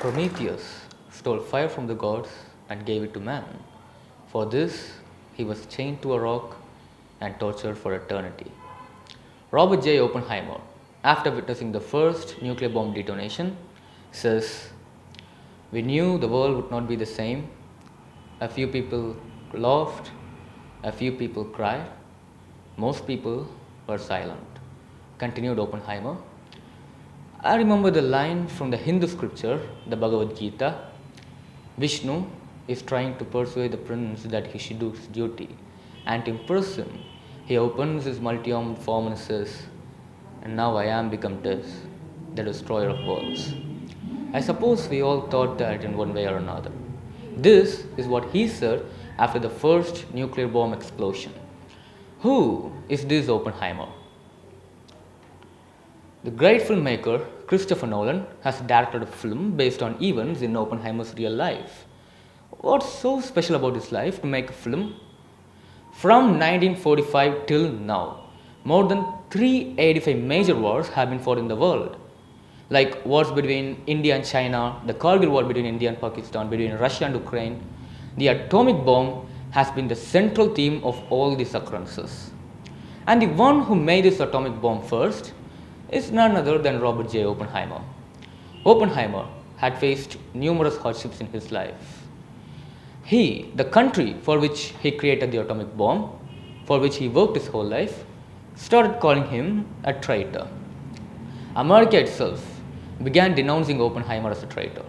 Prometheus stole fire from the gods and gave it to man. For this, he was chained to a rock and tortured for eternity. Robert J. Oppenheimer, after witnessing the first nuclear bomb detonation, says, "We knew the world would not be the same. A few people laughed, a few people cried, most people were silent." Continued Oppenheimer, "I remember the line from the Hindu scripture, the Bhagavad Gita. Vishnu is trying to persuade the prince that he should do his duty, and to impress him, he opens his multi-armed form and says, 'And now I am become this, the destroyer of worlds.' I suppose we all thought that in one way or another. This is what he said after the first nuclear bomb explosion. Who is this Oppenheimer? The great filmmaker Christopher Nolan has directed a film based on events in Oppenheimer's real life. What's so special about his life to make a film? From 1945 till now, more than 385 major wars have been fought in the world, like wars between India and China, the Kargil war between India and Pakistan, between Russia and Ukraine. The atomic bomb has been the central theme of all these occurrences. And the one who made this atomic bomb first is none other than Robert J. Oppenheimer. Oppenheimer had faced numerous hardships in his life. He, the country for which he created the atomic bomb, for which he worked his whole life, started calling him a traitor. America itself began denouncing Oppenheimer as a traitor.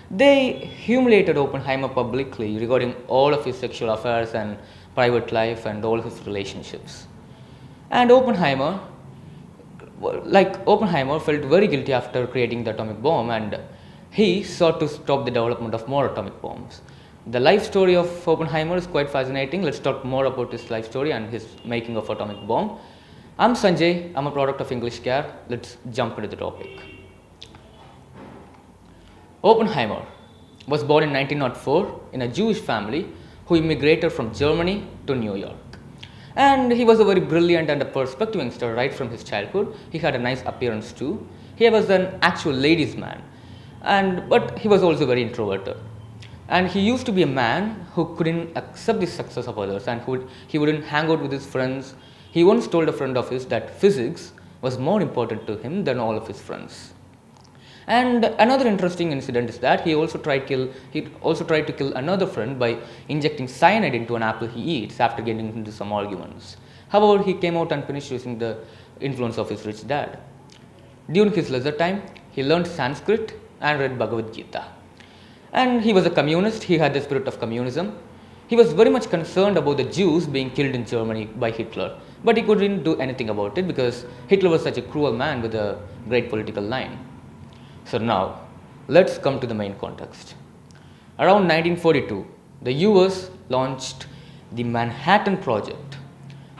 They humiliated Oppenheimer publicly regarding all of his sexual affairs and private life and all his relationships. And Oppenheimer felt very guilty after creating the atomic bomb, and he sought to stop the development of more atomic bombs. The life story of Oppenheimer is quite fascinating. Let's talk more about his life story and his making of atomic bomb. I'm Sanjay. I'm a product of English Care. Let's jump into the topic. Oppenheimer was born in 1904 in a Jewish family who immigrated from Germany to New York. And he was a very brilliant and a perspective youngster right from his childhood. He had a nice appearance too. He was an actual ladies' man, but he was also very introverted. And he used to be a man who couldn't accept the success of others, and he wouldn't hang out with his friends. He once told a friend of his that physics was more important to him than all of his friends. And another interesting incident is that he also tried to kill another friend by injecting cyanide into an apple he eats after getting into some arguments. However, he came out unpunished using the influence of his rich dad. During his leisure time, he learned Sanskrit and read Bhagavad Gita. And he was a communist. He had the spirit of communism. He was very much concerned about the Jews being killed in Germany by Hitler, but he couldn't do anything about it because Hitler was such a cruel man with a great political line. So now, let's come to the main context. Around 1942, the US launched the Manhattan Project,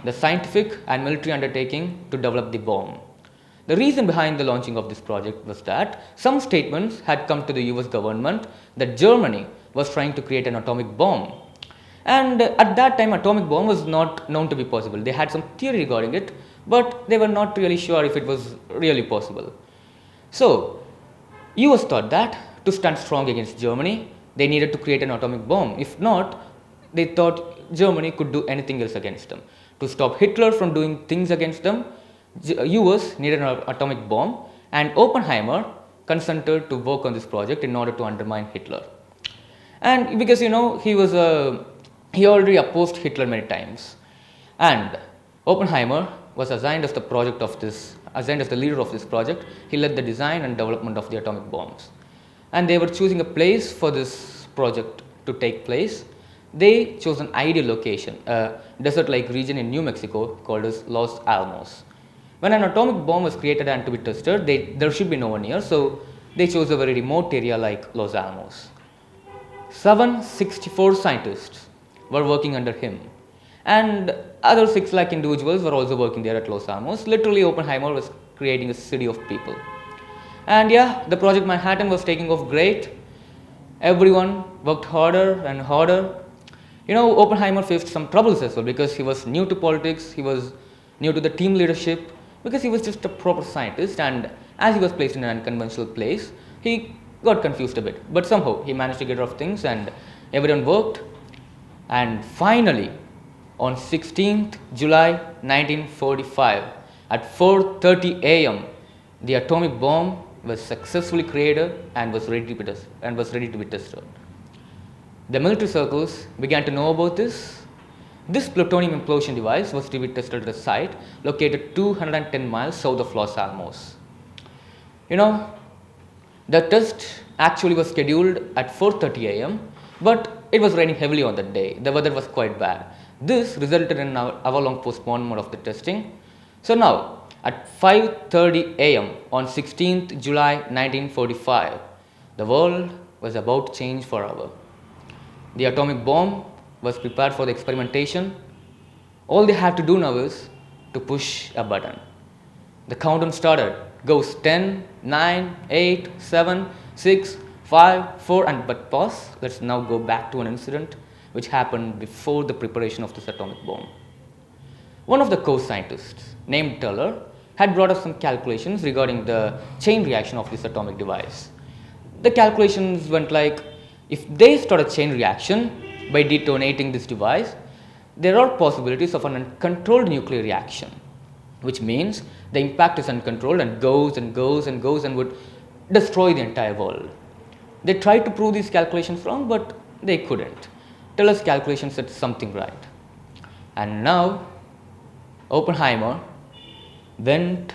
the scientific and military undertaking to develop the bomb. The reason behind the launching of this project was that some statements had come to the US government that Germany was trying to create an atomic bomb. And at that time, atomic bomb was not known to be possible. They had some theory regarding it, but they were not really sure if it was really possible. So, US thought that to stand strong against Germany, they needed to create an atomic bomb. If not, they thought Germany could do anything else against them. To stop Hitler from doing things against them, US needed an atomic bomb, and Oppenheimer consented to work on this project in order to undermine Hitler. And because he already opposed Hitler many times, and Oppenheimer was assigned as the leader of this project. He led the design and development of the atomic bombs, and they were choosing a place for this project to take place. They chose an ideal location, a desert-like region in New Mexico called as Los Alamos. When an atomic bomb was created and to be tested, there should be no one near, so they chose a very remote area like Los Alamos. 764 scientists were working under him, and other 6 lakh individuals were also working there at Los Alamos. Literally, Oppenheimer was creating a city of people. And yeah, the Project Manhattan was taking off great. Everyone worked harder and harder. Oppenheimer faced some troubles as well because he was new to politics, he was new to the team leadership, because he was just a proper scientist, and as he was placed in an unconventional place, he got confused a bit. But somehow he managed to get rid of things and everyone worked. And finally, on 16th July 1945 at 4:30 a.m., the atomic bomb was successfully created and was ready to be tested. The military circles began to know about this. This plutonium implosion device was to be tested at a site located 210 miles south of Los Alamos. You know, the test actually was scheduled at 4:30 a.m., but it was raining heavily on that day. The weather was quite bad. This resulted in an hour-long postponement of the testing. So now, at 5:30 a.m. on 16th July 1945, the world was about to change forever. The atomic bomb was prepared for the experimentation. All they had to do now is to push a button. The countdown started. Goes 10, 9, 8, 7, 6, 5, 4, and but pause. Let's now go back to an incident which happened before the preparation of this atomic bomb. One of the co-scientists, named Teller, had brought up some calculations regarding the chain reaction of this atomic device. The calculations went like, if they start a chain reaction by detonating this device, there are possibilities of an uncontrolled nuclear reaction, which means the impact is uncontrolled and goes and goes and goes and would destroy the entire world. They tried to prove these calculations wrong, but they couldn't. Teller's calculations said something right. And now, Oppenheimer went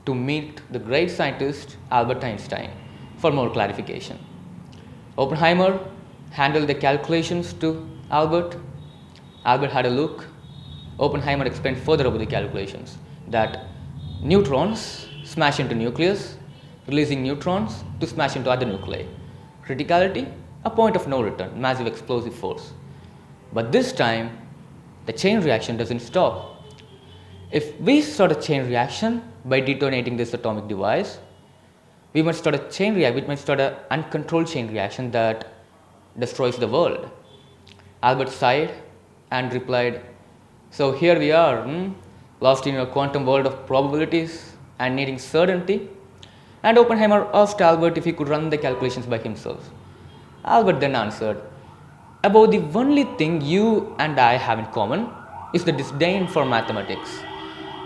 to meet the great scientist Albert Einstein for more clarification. Oppenheimer handled the calculations to Albert. Albert had a look. Oppenheimer explained further about the calculations that neutrons smash into nucleus, releasing neutrons to smash into other nuclei. Criticality, a point of no return, massive explosive force. But this time, the chain reaction doesn't stop. If we start a chain reaction by detonating this atomic device, we might start an uncontrolled chain reaction that destroys the world. Albert sighed and replied, so here we are, lost in a quantum world of probabilities and needing certainty. And Oppenheimer asked Albert if he could run the calculations by himself. Albert then answered, about the only thing you and I have in common is the disdain for mathematics.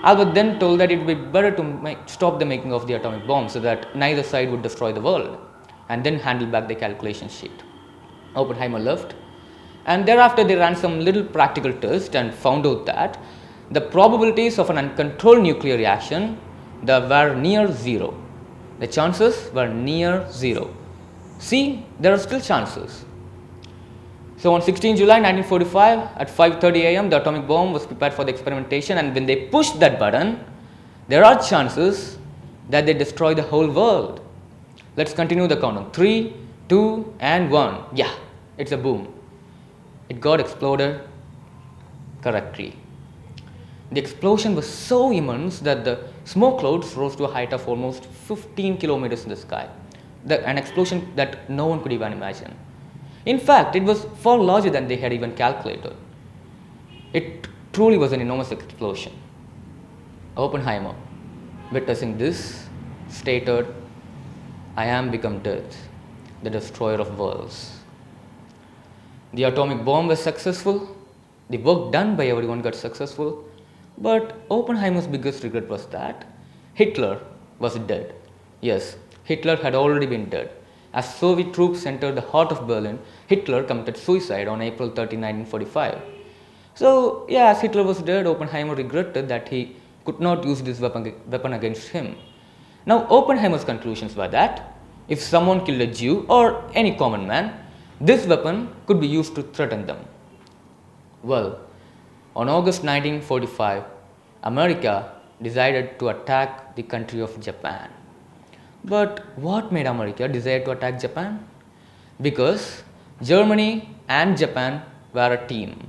Albert then told that it would be better to stop the making of the atomic bomb so that neither side would destroy the world, and then handle back the calculation sheet. Oppenheimer left, and thereafter they ran some little practical test and found out that the probabilities of an uncontrolled nuclear reaction were near zero. The chances were near zero. See, there are still chances. So on 16 July 1945 at 5:30 a.m. the atomic bomb was prepared for the experimentation, and when they pushed that button, there are chances that they destroy the whole world. Let's continue the countdown. 3, 2, and 1. Yeah, it's a boom. It got exploded correctly. The explosion was so immense that the smoke clouds rose to a height of almost 15 kilometers in the sky. An explosion that no one could even imagine. In fact, it was far larger than they had even calculated. It truly was an enormous explosion. Oppenheimer, witnessing this, stated, I am become death, the destroyer of worlds. The atomic bomb was successful. The work done by everyone got successful. But Oppenheimer's biggest regret was that Hitler was dead. Yes, Hitler had already been dead. As Soviet troops entered the heart of Berlin, Hitler committed suicide on April 13, 1945. So, yeah, as Hitler was dead, Oppenheimer regretted that he could not use this weapon against him. Now, Oppenheimer's conclusions were that if someone killed a Jew or any common man, this weapon could be used to threaten them. Well, on August 1945, America decided to attack the country of Japan. But what made America decide to attack Japan? Because Germany and Japan were a team.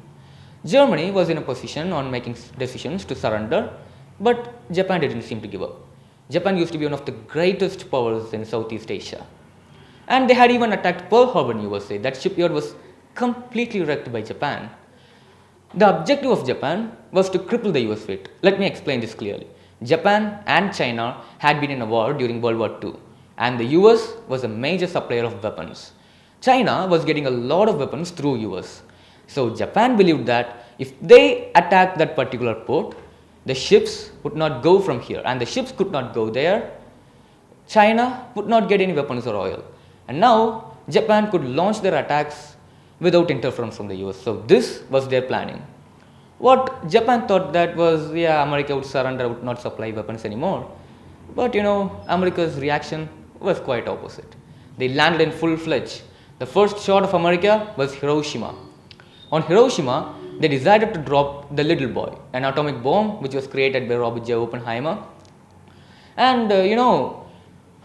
Germany was in a position on making decisions to surrender, but Japan didn't seem to give up. Japan used to be one of the greatest powers in Southeast Asia. And they had even attacked Pearl Harbor in USA. That shipyard was completely wrecked by Japan. The objective of Japan was to cripple the US fleet. Let me explain this clearly. Japan and China had been in a war during World War II. and the US was a major supplier of weapons. China was getting a lot of weapons through US. So Japan believed that if they attacked that particular port, the ships would not go from here and the ships could not go there. China would not get any weapons or oil. And now Japan could launch their attacks without interference from the US. So this was their planning. What Japan thought that was, yeah, America would surrender, would not supply weapons anymore. But America's reaction was quite opposite. They landed in full-fledged. The first shot of America was Hiroshima. On Hiroshima, they decided to drop the Little Boy, an atomic bomb which was created by Robert J. Oppenheimer. And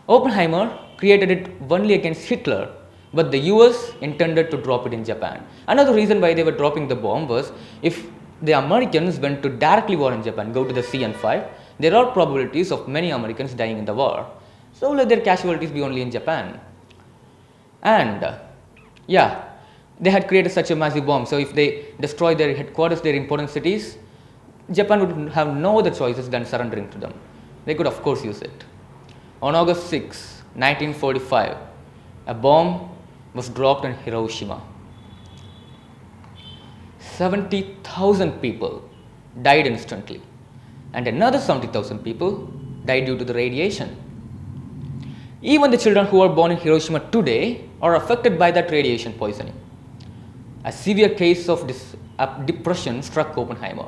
Oppenheimer created it only against Hitler, but the US intended to drop it in Japan. Another reason why they were dropping the bomb was if the Americans went to directly war in Japan, go to the sea and fight, there are probabilities of many Americans dying in the war. So let their casualties be only in Japan. And they had created such a massive bomb. So if they destroy their headquarters, their important cities, Japan would have no other choices than surrendering to them. They could of course use it. On August 6, 1945, a bomb was dropped in Hiroshima. 70,000 people died instantly, and another 70,000 people died due to the radiation. Even the children who are born in Hiroshima today are affected by that radiation poisoning. A severe case of depression struck Oppenheimer.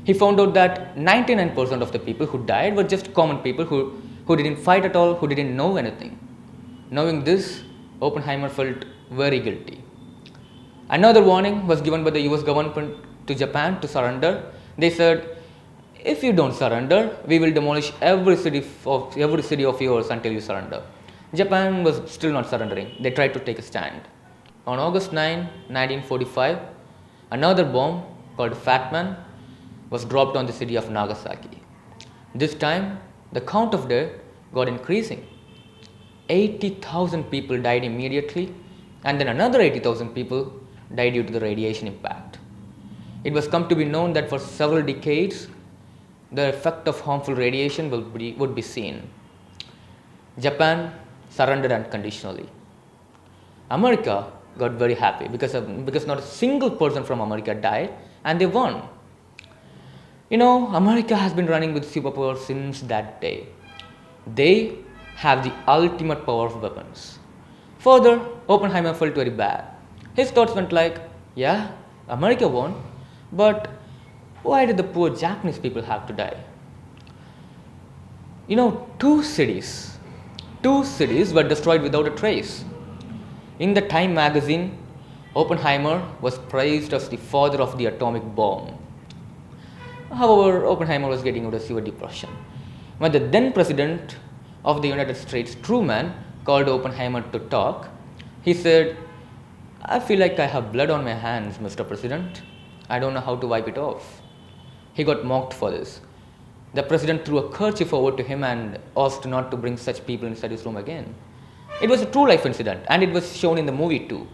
He found out that 99% of the people who died were just common people who didn't fight at all, who didn't know anything. Knowing this, Oppenheimer felt very guilty. Another warning was given by the US government to Japan to surrender. They said, if you don't surrender, we will demolish every city of yours until you surrender. Japan was still not surrendering. They tried to take a stand. On August 9, 1945, another bomb called Fat Man was dropped on the city of Nagasaki. This time, the count of death got increasing. 80,000 people died immediately, and then another 80,000 people died due to the radiation impact. It was come to be known that for several decades, the effect of harmful radiation would be seen. Japan surrendered unconditionally. America got very happy because not a single person from America died and they won. America has been running with superpowers since that day. They have the ultimate power of weapons. Further, Oppenheimer felt very bad. His thoughts went like, yeah, America won, but why did the poor Japanese people have to die? Two cities were destroyed without a trace. In the Time magazine, Oppenheimer was praised as the father of the atomic bomb. However, Oppenheimer was getting into a severe depression. When the then president of the United States, Truman, called Oppenheimer to talk, he said, I feel like I have blood on my hands, Mr. President. I don't know how to wipe it off. He got mocked for this. The president threw a kerchief over to him and asked not to bring such people inside his room again. It was a true life incident and it was shown in the movie too.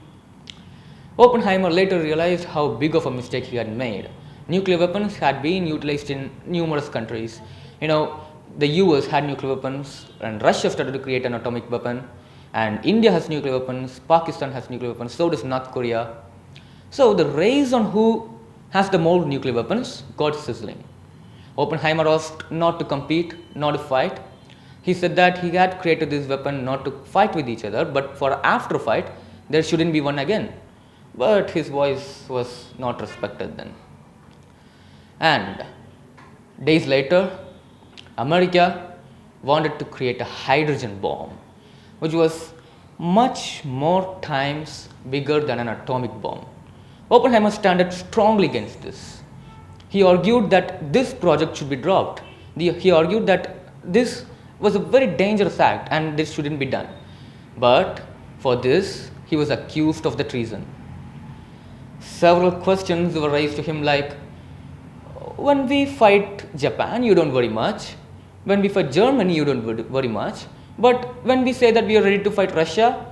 Oppenheimer later realized how big of a mistake he had made. Nuclear weapons had been utilized in numerous countries. The US had nuclear weapons and Russia started to create an atomic weapon, and India has nuclear weapons, Pakistan has nuclear weapons, so does North Korea. So the race on who has the more nuclear weapons got sizzling. Oppenheimer asked not to compete, not to fight. He said that he had created this weapon not to fight with each other, but for after fight, there shouldn't be one again. But his voice was not respected then. And days later, America wanted to create a hydrogen bomb, which was much more times bigger than an atomic bomb. Oppenheimer stood strongly against this. He argued that this project should be dropped. He argued that this was a very dangerous act and this shouldn't be done. But for this, he was accused of the treason. Several questions were raised to him like, when we fight Japan, you don't worry much. When we fight Germany, you don't worry much. But when we say that we are ready to fight Russia,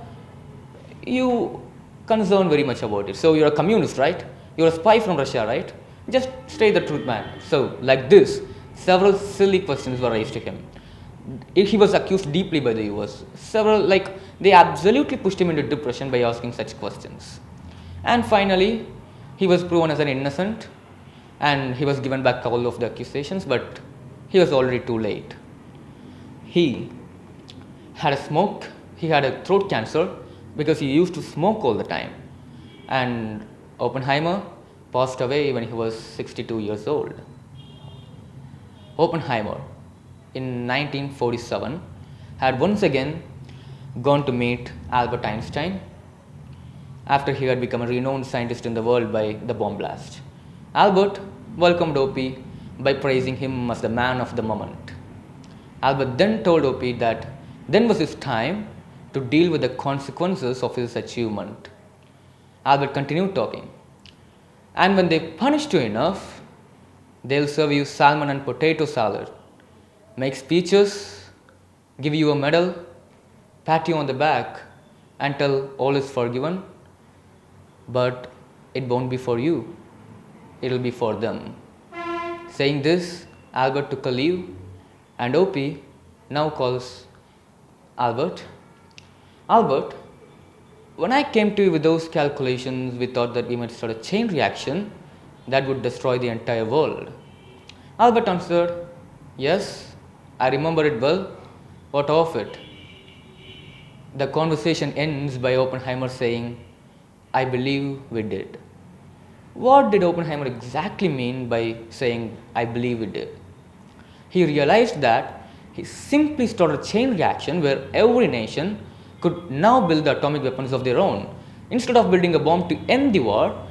you concern very much about it. So you're a communist, right? You're a spy from Russia, right? Just say the truth, man. So like this, several silly questions were raised to him. He was accused deeply by the US. They absolutely pushed him into depression by asking such questions. And finally, he was proven as an innocent and he was given back all of the accusations, but he was already too late. He had a smoke, he had a throat cancer because he used to smoke all the time. And Oppenheimer passed away when he was 62 years old. Oppenheimer in 1947 had once again gone to meet Albert Einstein after he had become a renowned scientist in the world by the bomb blast. Albert welcomed Opie by praising him as the man of the moment. Albert then told Opie that then was his time to deal with the consequences of his achievement. Albert continued talking. And when they punish you enough, they'll serve you salmon and potato salad, make speeches, give you a medal, pat you on the back, and tell all is forgiven. But it won't be for you, it'll be for them. Saying this, Albert took a leave, and Opie now calls Albert. Albert, when I came to you with those calculations, we thought that we might start a chain reaction that would destroy the entire world. Albert answered, yes, I remember it well. What of it? The conversation ends by Oppenheimer saying, I believe we did. What did Oppenheimer exactly mean by saying, I believe we did? He realized that he simply started a chain reaction where every nation could now build the atomic weapons of their own. Instead of building a bomb to end the war,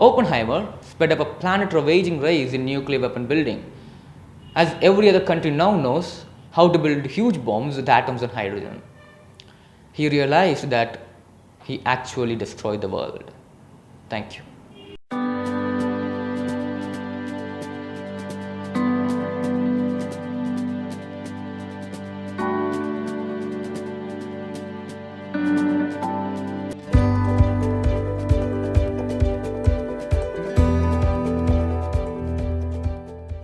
Oppenheimer sped up a planet-ravaging race in nuclear weapon building, as every other country now knows how to build huge bombs with atoms and hydrogen. He realized that he actually destroyed the world. Thank you.